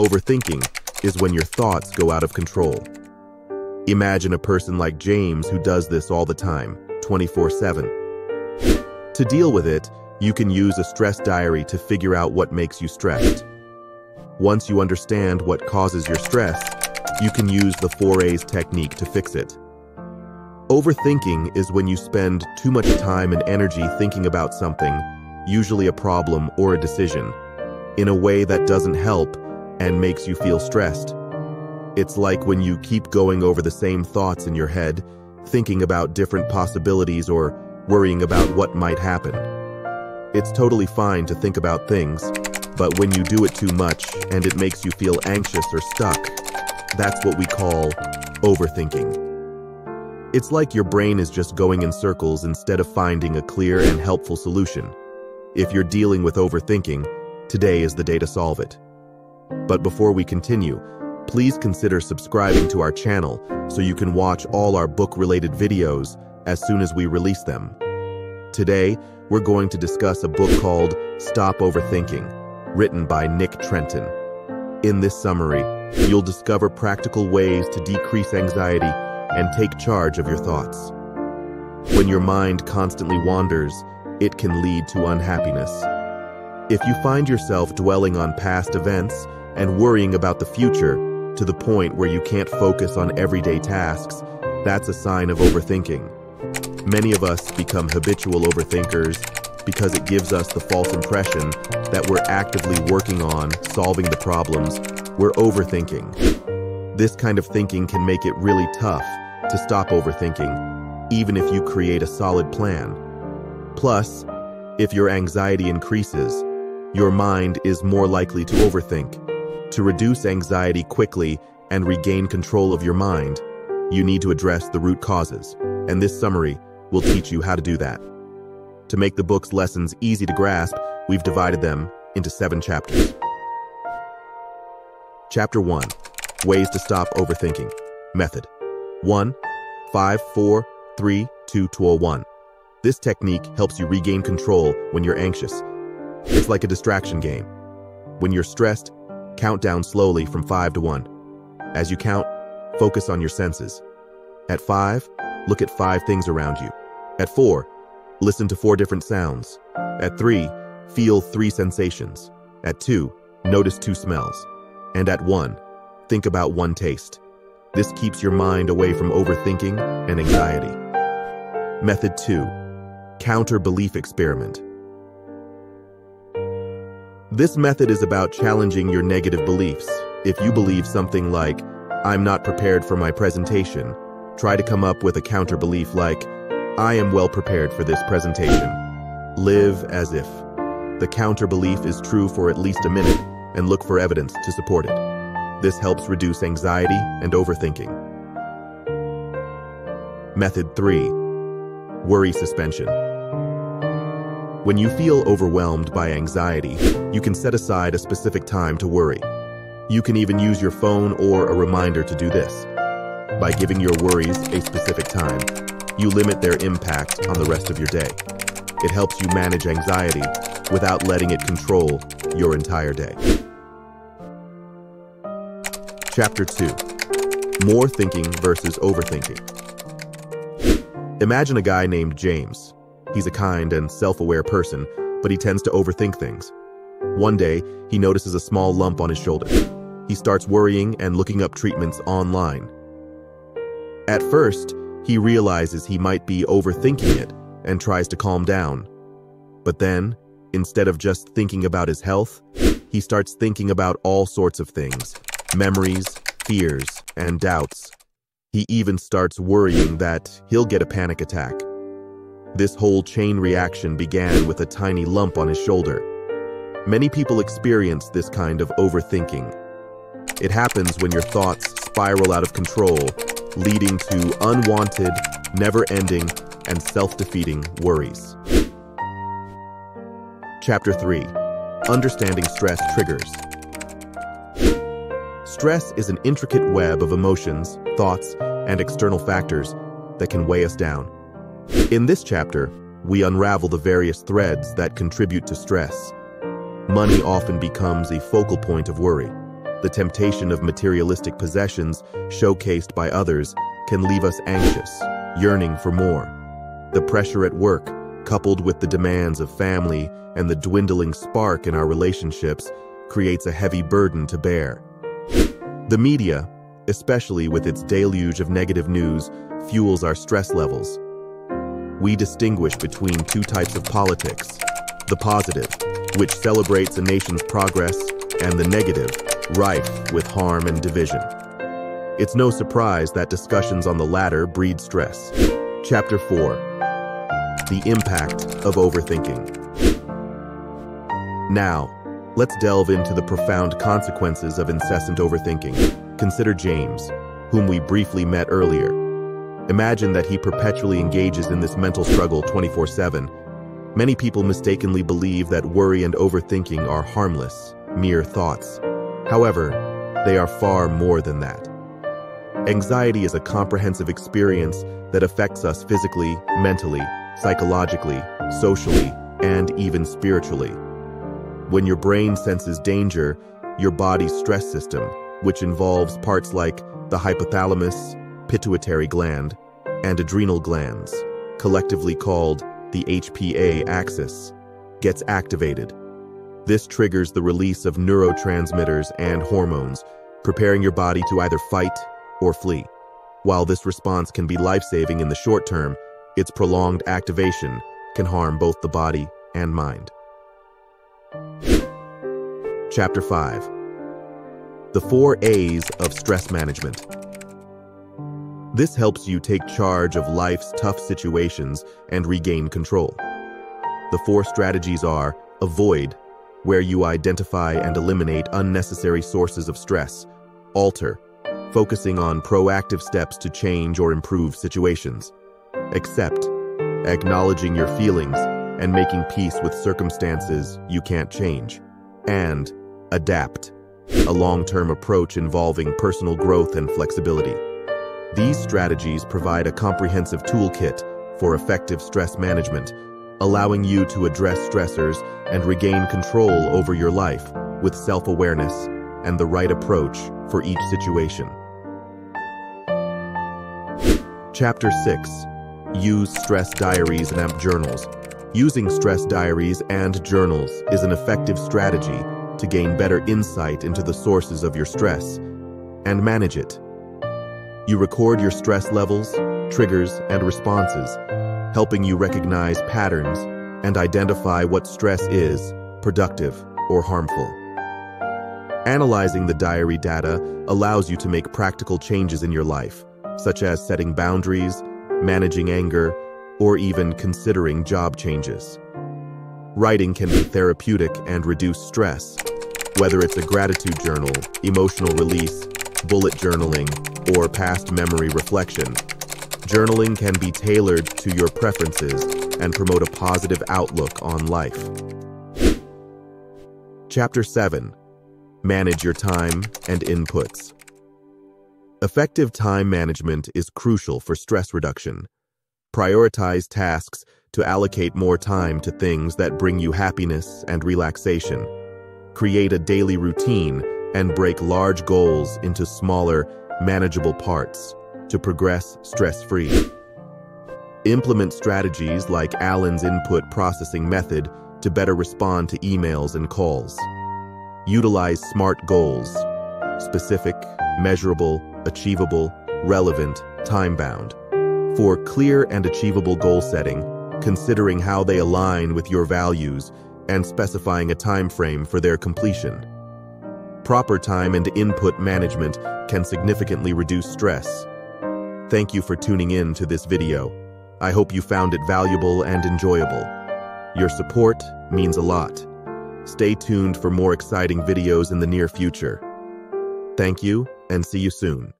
overthinking is when your thoughts go out of control. Imagine a person like James who does this all the time, 24/7. To deal with it, you can use a stress diary to figure out what makes you stressed. Once you understand what causes your stress, you can use the 4A's technique to fix it. Overthinking is when you spend too much time and energy thinking about something, usually a problem or a decision, in a way that doesn't help and makes you feel stressed. It's like when you keep going over the same thoughts in your head, thinking about different possibilities or worrying about what might happen. It's totally fine to think about things, but when you do it too much and it makes you feel anxious or stuck, that's what we call overthinking. It's like your brain is just going in circles instead of finding a clear and helpful solution. If you're dealing with overthinking, today is the day to solve it. But before we continue, please consider subscribing to our channel so you can watch all our book-related videos as soon as we release them. Today, we're going to discuss a book called Stop Overthinking, written by Nick Trenton. In this summary, you'll discover practical ways to decrease anxiety and take charge of your thoughts. When your mind constantly wanders, it can lead to unhappiness. If you find yourself dwelling on past events and worrying about the future to the point where you can't focus on everyday tasks, that's a sign of overthinking. Many of us become habitual overthinkers because it gives us the false impression that we're actively working on solving the problems we're overthinking. This kind of thinking can make it really tough to stop overthinking, even if you create a solid plan. Plus, if your anxiety increases, your mind is more likely to overthink. To reduce anxiety quickly and regain control of your mind, you need to address the root causes, and this summary will teach you how to do that. To make the book's lessons easy to grasp, we've divided them into 7 chapters. Chapter 1. Ways to Stop Overthinking. Method. 1. 5, 4, 3, 2, 2, 1. This technique helps you regain control when you're anxious. It's like a distraction game. When you're stressed, count down slowly from 5 to 1. As you count, focus on your senses. At 5, look at 5 things around you. At 4, listen to 4 different sounds. At 3, feel 3 sensations. At 2, notice 2 smells. And at 1, think about 1 taste. This keeps your mind away from overthinking and anxiety. Method 2. Counter-belief experiment. This method is about challenging your negative beliefs. If you believe something like, "I'm not prepared for my presentation," try to come up with a counter-belief like, "I am well prepared for this presentation." Live as if. The counter-belief is true for at least a minute and look for evidence to support it. This helps reduce anxiety and overthinking. Method 3. Worry suspension. When you feel overwhelmed by anxiety, you can set aside a specific time to worry. You can even use your phone or a reminder to do this. By giving your worries a specific time, you limit their impact on the rest of your day. It helps you manage anxiety without letting it control your entire day. Chapter 2. More thinking versus overthinking. Imagine a guy named James. He's a kind and self-aware person, but he tends to overthink things. One day, he notices a small lump on his shoulder. He starts worrying and looking up treatments online. At first, he realizes he might be overthinking it and tries to calm down. But then, instead of just thinking about his health, he starts thinking about all sorts of things: memories, fears, and doubts. He even starts worrying that he'll get a panic attack. This whole chain reaction began with a tiny lump on his shoulder. Many people experience this kind of overthinking. It happens when your thoughts spiral out of control, leading to unwanted, never-ending, and self-defeating worries. Chapter 3. Understanding stress triggers. Stress is an intricate web of emotions, thoughts, and external factors that can weigh us down. In this chapter, we unravel the various threads that contribute to stress. Money often becomes a focal point of worry. The temptation of materialistic possessions, showcased by others, can leave us anxious, yearning for more. The pressure at work, coupled with the demands of family and the dwindling spark in our relationships, creates a heavy burden to bear. The media, especially with its deluge of negative news, fuels our stress levels. We distinguish between two types of politics: the positive, which celebrates a nation's progress, and the negative, rife with harm and division. It's no surprise that discussions on the latter breed stress. Chapter 4: The Impact of Overthinking. Now, let's delve into the profound consequences of incessant overthinking. Consider James, whom we briefly met earlier. Imagine that he perpetually engages in this mental struggle 24/7. Many people mistakenly believe that worry and overthinking are harmless, mere thoughts. However, they are far more than that. Anxiety is a comprehensive experience that affects us physically, mentally, psychologically, socially, and even spiritually. When your brain senses danger, your body's stress system, which involves parts like the hypothalamus, pituitary gland, and adrenal glands, collectively called the HPA axis, gets activated. This triggers the release of neurotransmitters and hormones, preparing your body to either fight or flee. While this response can be life-saving in the short term, its prolonged activation can harm both the body and mind. Chapter 5: The 4 A's of Stress Management. This helps you take charge of life's tough situations and regain control. The 4 strategies are: avoid, where you identify and eliminate unnecessary sources of stress; alter, focusing on proactive steps to change or improve situations; accept, acknowledging your feelings and making peace with circumstances you can't change; and adapt, a long-term approach involving personal growth and flexibility. These strategies provide a comprehensive toolkit for effective stress management, allowing you to address stressors and regain control over your life with self-awareness and the right approach for each situation. Chapter 6: Use stress diaries and journals. Using stress diaries and journals is an effective strategy to gain better insight into the sources of your stress and manage it. You record your stress levels, triggers, and responses, helping you recognize patterns and identify what stress is productive or harmful. Analyzing the diary data allows you to make practical changes in your life, such as setting boundaries, managing anger, or even considering job changes. Writing can be therapeutic and reduce stress. Whether it's a gratitude journal, emotional release, bullet journaling, or past memory reflection, journaling can be tailored to your preferences and promote a positive outlook on life. Chapter 7: Manage your time and inputs. Effective time management is crucial for stress reduction. Prioritize tasks to allocate more time to things that bring you happiness and relaxation. Create a daily routine and break large goals into smaller, manageable parts to progress stress-free. Implement strategies like Allen's input processing method to better respond to emails and calls. Utilize SMART goals: specific, measurable, achievable, relevant, time-bound. For clear and achievable goal setting, considering how they align with your values and specifying a time frame for their completion. Proper time and input management can significantly reduce stress. Thank you for tuning in to this video. I hope you found it valuable and enjoyable. Your support means a lot. Stay tuned for more exciting videos in the near future. Thank you, and see you soon.